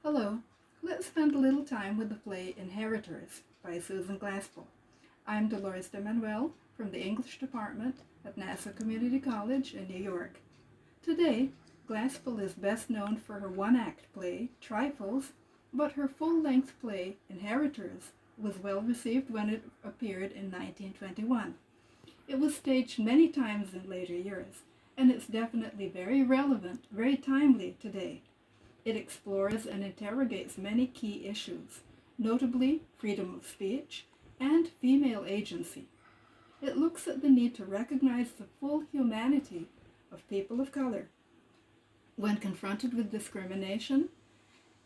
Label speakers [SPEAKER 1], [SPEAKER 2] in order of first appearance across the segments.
[SPEAKER 1] Hello, let's spend a little time with the play Inheritors by Susan Glaspell. I'm Dolores de Manuel from the English department at Nassau Community College in New York. Today, Glaspell is best known for her one-act play, Trifles, but her full-length play, Inheritors, was well received when it appeared in 1921. It was staged many times in later years, and it's definitely very relevant, very timely today. It explores and interrogates many key issues, notably freedom of speech and female agency. It looks at the need to recognize the full humanity of people of color when confronted with discrimination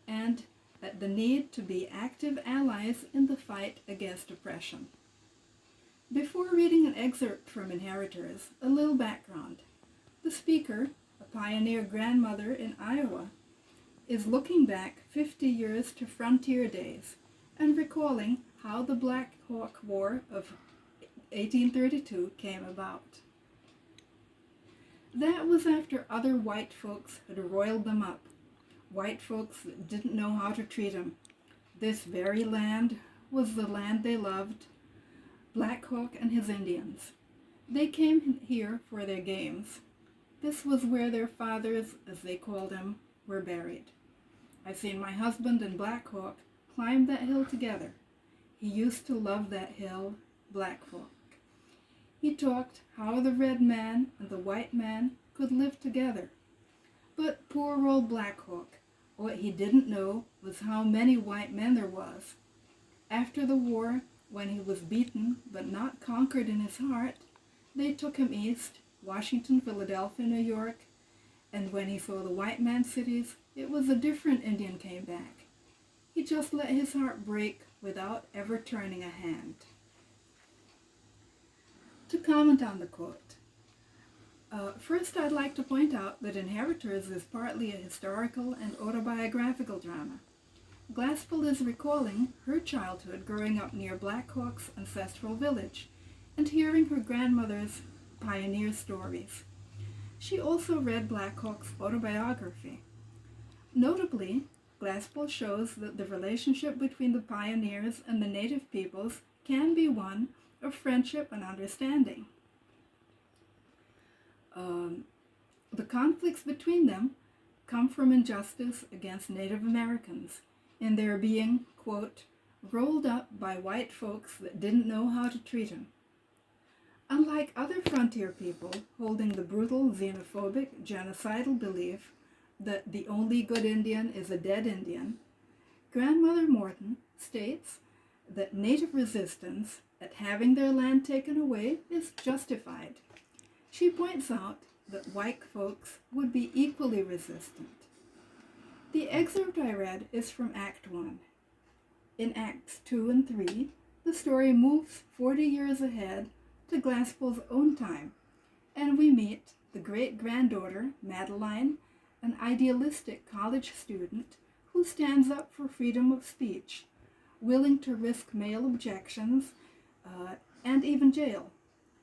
[SPEAKER 1] and at the need to be active allies in the fight against oppression. Before reading an excerpt from Inheritors, a little background. The speaker, a pioneer grandmother in Iowa, is looking back 50 years to frontier days and recalling how the Black Hawk War of 1832 came about. That was after other white folks had roiled them up, white folks that didn't know how to treat them. This very land was the land they loved, Black Hawk and his Indians. They came here for their games. This was where their fathers, as they called them, were buried. I've seen my husband and Black Hawk climb that hill together. He used to love that hill, Black Hawk. He talked how the red man and the white man could live together. But poor old Black Hawk, what he didn't know was how many white men there was. After the war, when he was beaten but not conquered in his heart, they took him east, Washington, Philadelphia, New York, and when he saw the white man's cities, it was a different Indian came back. He just let his heart break without ever turning a hand. To comment on the quote, first I'd like to point out that Inheritors is partly a historical and autobiographical drama. Glaspell is recalling her childhood growing up near Black Hawk's ancestral village and hearing her grandmother's pioneer stories. She also read Black Hawk's autobiography. Notably, Glaspell shows that the relationship between the pioneers and the native peoples can be one of friendship and understanding. The conflicts between them come from injustice against Native Americans in their being, quote, rolled up by white folks that didn't know how to treat them. Unlike other frontier people holding the brutal, xenophobic, genocidal belief that the only good Indian is a dead Indian, Grandmother Morton states that native resistance at having their land taken away is justified. She points out that white folks would be equally resistant. The excerpt I read is from Act 1. In Acts 2 and 3, the story moves 40 years ahead to Glaspell's own time, and we meet the great-granddaughter, Madeline, an idealistic college student who stands up for freedom of speech, willing to risk male objections and even jail.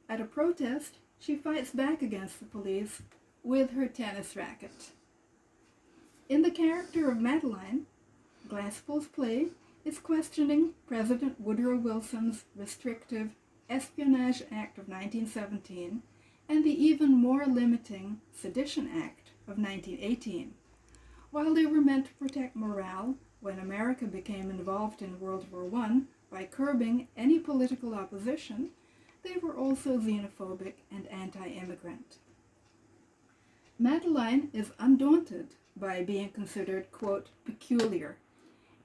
[SPEAKER 1] At a protest, she fights back against the police with her tennis racket. In the character of Madeline, Glaspell's play is questioning President Woodrow Wilson's restrictive Espionage Act of 1917 and the even more limiting Sedition Act of 1918. While they were meant to protect morale when America became involved in World War I by curbing any political opposition, they were also xenophobic and anti-immigrant. Madeline is undaunted by being considered, quote, peculiar,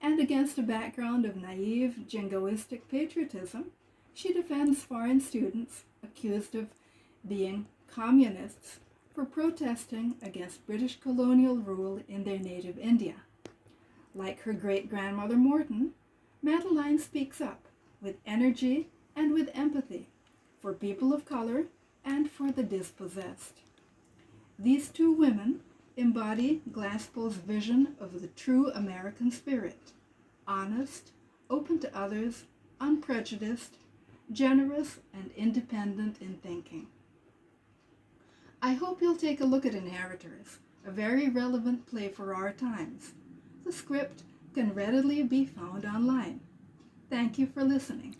[SPEAKER 1] and against a background of naive, jingoistic patriotism, she defends foreign students accused of being communists for protesting against British colonial rule in their native India. Like her great-grandmother Morton, Madeline speaks up with energy and with empathy for people of color and for the dispossessed. These two women embody Glaspell's vision of the true American spirit, honest, open to others, unprejudiced, generous, and independent in thinking. I hope you'll take a look at Inheritors, a very relevant play for our times. The script can readily be found online. Thank you for listening.